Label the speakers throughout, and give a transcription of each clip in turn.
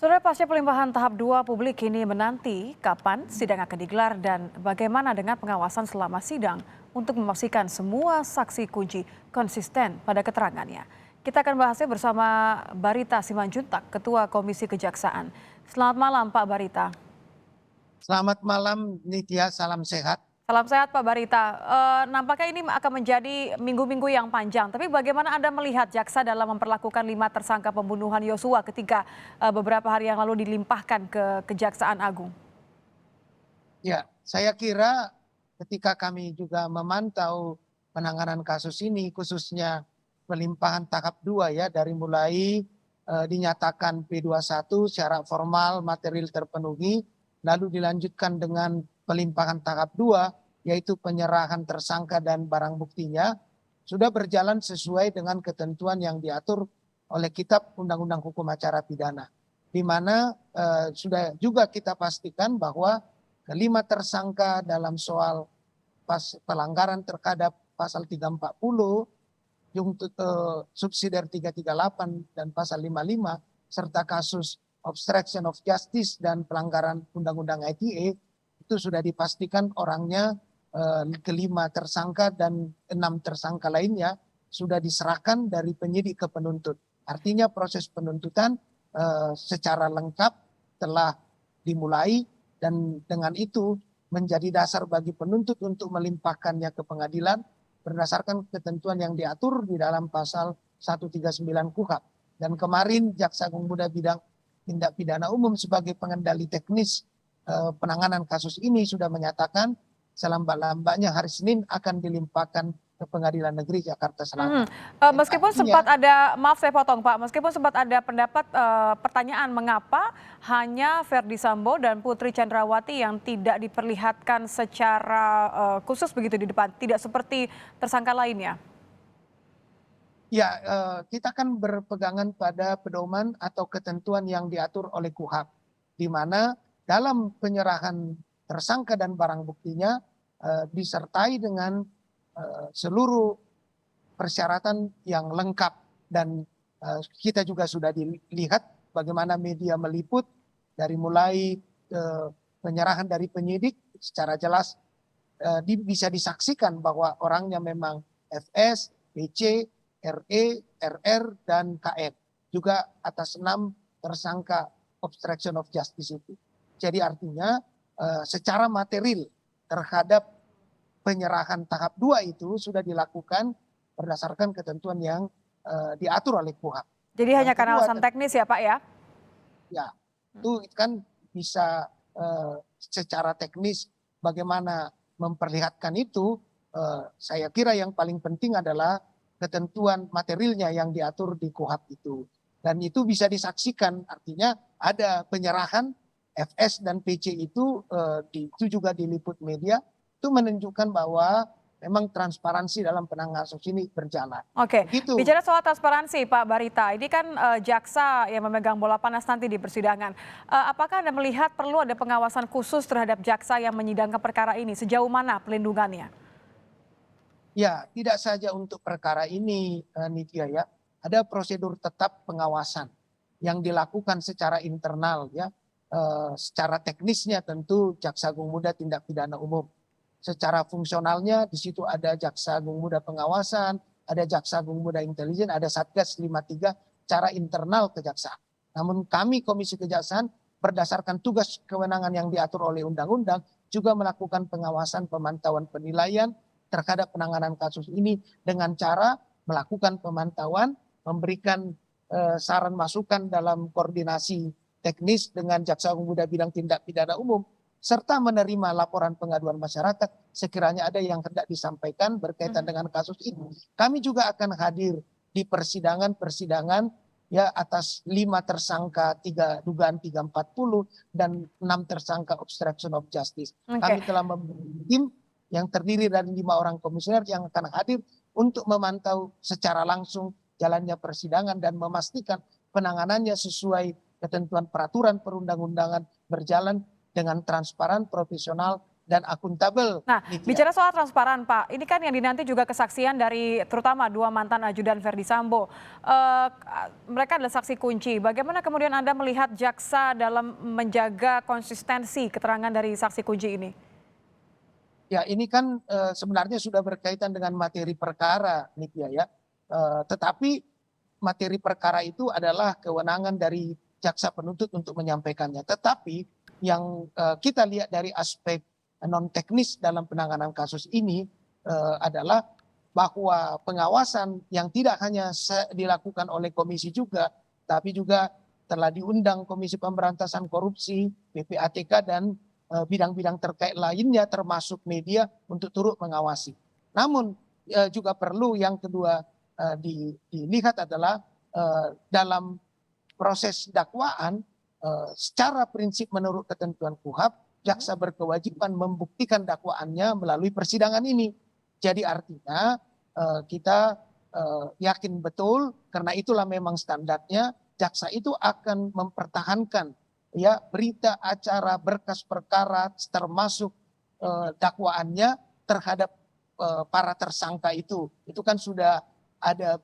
Speaker 1: Saudara, pasca pelimpahan tahap 2 publik kini menanti kapan sidang akan digelar dan bagaimana dengan pengawasan selama sidang untuk memastikan semua saksi kunci konsisten pada keterangannya. Kita akan bahasnya bersama Barita Simanjuntak, Ketua Komisi Kejaksaan. Selamat malam Pak Barita.
Speaker 2: Selamat malam Nitya, salam sehat.
Speaker 1: Salam sehat Pak Barita. Nampaknya ini akan menjadi minggu-minggu yang panjang. Tapi bagaimana Anda melihat jaksa dalam memperlakukan 5 tersangka pembunuhan Yosua ketika beberapa hari yang lalu dilimpahkan ke Kejaksaan Agung?
Speaker 2: Ya, saya kira ketika kami juga memantau penanganan kasus ini, khususnya pelimpahan tahap 2 ya, dari mulai dinyatakan P21 secara formal material terpenuhi, lalu dilanjutkan dengan pelimpahan tahap 2, yaitu penyerahan tersangka dan barang buktinya, sudah berjalan sesuai dengan ketentuan yang diatur oleh Kitab Undang-Undang Hukum Acara Pidana. Di mana sudah juga kita pastikan bahwa kelima tersangka dalam soal pelanggaran terhadap pasal 340, subsidiar 338 dan pasal 55 serta kasus obstruction of justice dan pelanggaran undang-undang ITE itu sudah dipastikan orangnya kelima tersangka dan 6 tersangka lainnya sudah diserahkan dari penyidik ke penuntut. Artinya proses penuntutan secara lengkap telah dimulai dan dengan itu menjadi dasar bagi penuntut untuk melimpahkannya ke pengadilan berdasarkan ketentuan yang diatur di dalam pasal 139 KUHP. Dan kemarin Jaksa Agung Muda Bidang Tindak Pidana Umum sebagai pengendali teknis penanganan kasus ini sudah menyatakan selambat-lambatnya hari Senin akan dilimpahkan ke Pengadilan Negeri Jakarta
Speaker 1: Mhm.
Speaker 2: Selatan. Dan
Speaker 1: Meskipun sempat
Speaker 2: artinya
Speaker 1: ada, maaf saya potong Pak, meskipun sempat ada pendapat pertanyaan mengapa hanya Verdi Sambo dan Putri Chandrawati yang tidak diperlihatkan secara khusus begitu di depan, tidak seperti tersangka lainnya.
Speaker 2: ya kita kan berpegangan pada pedoman atau ketentuan yang diatur oleh KUHP, di mana dalam penyerahan tersangka dan barang buktinya disertai dengan seluruh persyaratan yang lengkap dan kita juga sudah dilihat bagaimana media meliput dari mulai penyerahan dari penyidik secara jelas bisa disaksikan bahwa orangnya memang FS, PC, RE, RR, dan KF. Juga atas 6 tersangka obstruction of justice itu. Jadi artinya secara material terhadap penyerahan tahap 2 itu sudah dilakukan berdasarkan ketentuan yang diatur oleh KUHP.
Speaker 1: Jadi
Speaker 2: Yang
Speaker 1: hanya karena
Speaker 2: kedua,
Speaker 1: alasan teknis ya Pak ya?
Speaker 2: ya itu kan bisa secara teknis bagaimana memperlihatkan itu. Saya kira yang paling penting adalah ketentuan materialnya yang diatur di KUHP itu. Dan itu bisa disaksikan, artinya ada penyerahan FS dan PC itu juga diliput media, itu menunjukkan bahwa memang transparansi dalam penanganan kasus ini berjalan.
Speaker 1: Oke,
Speaker 2: Begitu.
Speaker 1: bicara soal transparansi Pak Barita, ini kan jaksa yang memegang bola panas nanti di persidangan. Apakah Anda melihat perlu ada pengawasan khusus terhadap jaksa yang menyidangkan perkara ini? Sejauh mana pelindungannya?
Speaker 2: Ya, tidak saja untuk perkara ini, Nitya ya, ada prosedur tetap pengawasan yang dilakukan secara internal ya, secara teknisnya tentu Jaksa Agung Muda Tindak Pidana Umum. Secara fungsionalnya di situ ada Jaksa Agung Muda Pengawasan, ada Jaksa Agung Muda Intelijen, ada Satgas 53 secara internal kejaksaan. Namun kami Komisi Kejaksaan berdasarkan tugas kewenangan yang diatur oleh undang-undang juga melakukan pengawasan, pemantauan, penilaian terhadap penanganan kasus ini dengan cara melakukan pemantauan, memberikan saran masukan dalam koordinasi teknis dengan Jaksa Agung Muda Bidang Tindak Pidana Umum, serta menerima laporan pengaduan masyarakat sekiranya ada yang hendak disampaikan berkaitan dengan kasus ini. Kami juga akan hadir di persidangan-persidangan ya atas 5 tersangka dugaan 340 dan 6 tersangka obstruction of justice.
Speaker 1: Oke.
Speaker 2: Kami telah membentuk tim yang terdiri dari 5 orang komisioner yang akan hadir untuk memantau secara langsung jalannya persidangan dan memastikan penanganannya sesuai ketentuan peraturan perundang-undangan berjalan dengan transparan, profesional, dan akuntabel.
Speaker 1: Nah,
Speaker 2: Nitya.
Speaker 1: bicara soal transparan, Pak, ini kan yang dinanti juga kesaksian dari terutama dua mantan ajudan Verdi Sambo. Mereka adalah saksi kunci. Bagaimana kemudian Anda melihat jaksa dalam menjaga konsistensi keterangan dari saksi kunci ini?
Speaker 2: Ya, ini kan sebenarnya sudah berkaitan dengan materi perkara, Nitya ya. Tetapi materi perkara itu adalah kewenangan dari jaksa penuntut untuk menyampaikannya. Tetapi yang kita lihat dari aspek non teknis dalam penanganan kasus ini adalah bahwa pengawasan yang tidak hanya dilakukan oleh komisi juga, tapi juga telah diundang Komisi Pemberantasan Korupsi, PPATK dan bidang-bidang terkait lainnya termasuk media untuk turut mengawasi. Namun juga perlu yang kedua dilihat adalah dalam proses dakwaan secara prinsip menurut ketentuan KUHAP jaksa berkewajiban membuktikan dakwaannya melalui persidangan ini. Jadi artinya kita yakin betul karena itulah memang standarnya jaksa itu akan mempertahankan ya berita acara berkas perkara termasuk dakwaannya terhadap para tersangka itu kan sudah ada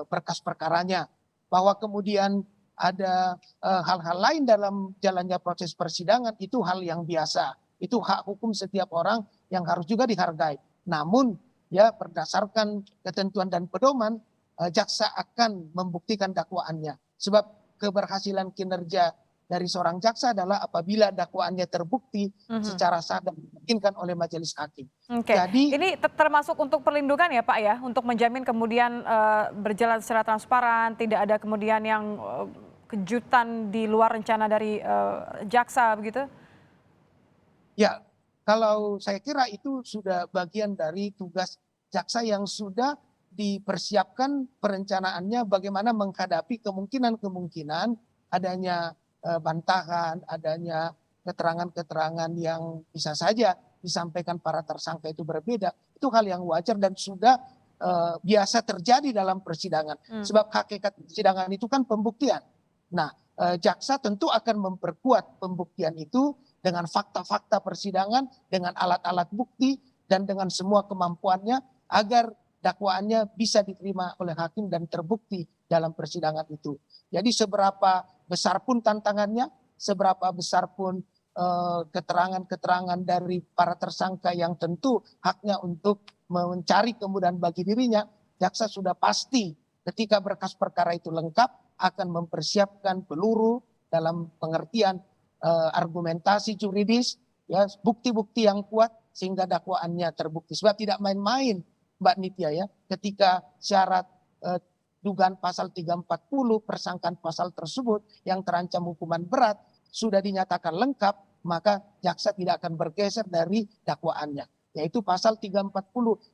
Speaker 2: berkas perkaranya bahwa kemudian ada hal-hal lain dalam jalannya proses persidangan itu hal yang biasa. Itu hak hukum setiap orang yang harus juga dihargai. Namun ya berdasarkan ketentuan dan pedoman jaksa akan membuktikan dakwaannya. Sebab keberhasilan kinerja dari seorang jaksa adalah apabila dakwaannya terbukti secara sah dan dimungkinkan oleh majelis hakim.
Speaker 1: Oke,
Speaker 2: Jadi
Speaker 1: ini termasuk untuk perlindungan ya Pak ya, untuk menjamin kemudian berjalan secara transparan, tidak ada kemudian yang kejutan di luar rencana dari jaksa begitu?
Speaker 2: ya, kalau saya kira itu sudah bagian dari tugas jaksa yang sudah dipersiapkan perencanaannya bagaimana menghadapi kemungkinan-kemungkinan adanya bantahan, adanya keterangan-keterangan yang bisa saja disampaikan para tersangka itu berbeda. Itu hal yang wajar dan sudah biasa terjadi dalam persidangan. Sebab hakikat persidangan itu kan pembuktian. Nah, jaksa tentu akan memperkuat pembuktian itu dengan fakta-fakta persidangan, dengan alat-alat bukti, dan dengan semua kemampuannya agar dakwaannya bisa diterima oleh hakim dan terbukti dalam persidangan itu. Jadi seberapa besar pun tantangannya, seberapa besar pun keterangan-keterangan dari para tersangka yang tentu haknya untuk mencari kemudahan bagi dirinya, jaksa sudah pasti ketika berkas perkara itu lengkap akan mempersiapkan peluru dalam pengertian argumentasi juridis, ya bukti-bukti yang kuat sehingga dakwaannya terbukti. Sebab tidak main-main Mbak Nitya ya, ketika syarat dugaan pasal 340 persangkaan pasal tersebut yang terancam hukuman berat sudah dinyatakan lengkap, maka jaksa tidak akan bergeser dari dakwaannya, yaitu pasal 340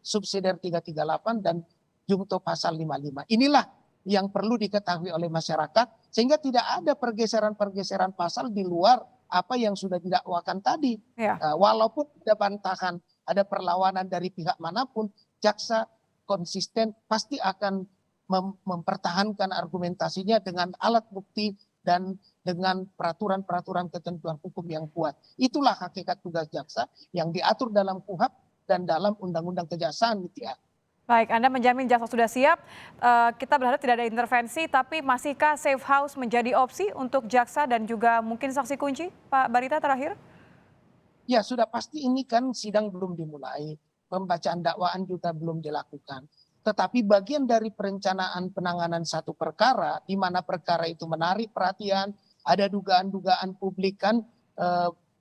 Speaker 2: subsidiar 338 dan jungto pasal 55. Inilah yang perlu diketahui oleh masyarakat sehingga tidak ada pergeseran-pergeseran pasal di luar apa yang sudah didakwakan tadi.
Speaker 1: Ya.
Speaker 2: Walaupun ada bantahan, ada perlawanan dari pihak manapun, jaksa konsisten pasti akan mempertahankan argumentasinya dengan alat bukti dan dengan peraturan-peraturan ketentuan hukum yang kuat. Itulah hakikat tugas jaksa yang diatur dalam KUHAP dan dalam Undang-Undang Kejaksaan gitu ya.
Speaker 1: Baik, Anda menjamin jaksa sudah siap. Kita berharap tidak ada intervensi, tapi masihkah safe house menjadi opsi untuk jaksa dan juga mungkin saksi kunci, Pak Barita terakhir?
Speaker 2: Ya sudah pasti ini kan sidang belum dimulai, pembacaan dakwaan juga belum dilakukan. Tetapi bagian dari perencanaan penanganan satu perkara, di mana perkara itu menarik perhatian, ada dugaan-dugaan publik kan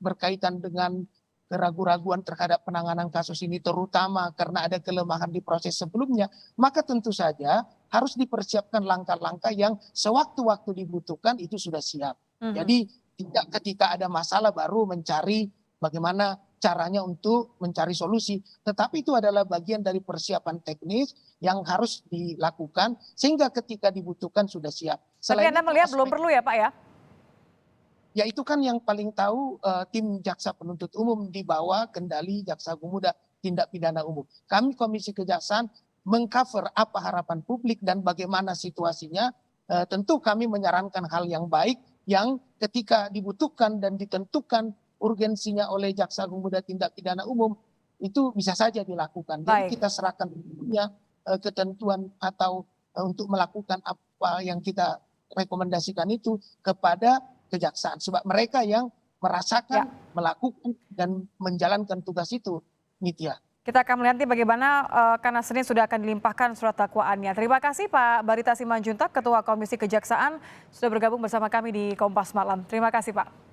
Speaker 2: berkaitan dengan keraguan-raguan terhadap penanganan kasus ini terutama karena ada kelemahan di proses sebelumnya, maka tentu saja harus dipersiapkan langkah-langkah yang sewaktu-waktu dibutuhkan itu sudah siap. Jadi tidak ketika ada masalah baru mencari bagaimana caranya untuk mencari solusi, tetapi itu adalah bagian dari persiapan teknis yang harus dilakukan sehingga ketika dibutuhkan sudah siap.
Speaker 1: Tapi Anda melihat belum perlu ya Pak ya?
Speaker 2: Ya itu kan yang paling tahu tim jaksa penuntut umum di bawah kendali Jaksa Agung Muda Tindak Pidana Umum. Kami Komisi Kejaksaan mengcover apa harapan publik dan bagaimana situasinya. Tentu kami menyarankan hal yang baik yang ketika dibutuhkan dan ditentukan urgensinya oleh Jaksa Agung Muda Tindak Pidana Umum, itu bisa saja dilakukan. Jadi
Speaker 1: Baik.
Speaker 2: kita serahkan ketentuan atau untuk melakukan apa yang kita rekomendasikan itu kepada kejaksaan. Sebab mereka yang merasakan, melakukan, dan menjalankan tugas itu, Nitya.
Speaker 1: Kita akan melihat nih bagaimana karena Senin sudah akan dilimpahkan surat dakwaannya. Terima kasih Pak Barita Simanjuntak, Ketua Komisi Kejaksaan, sudah bergabung bersama kami di Kompas Malam. Terima kasih Pak.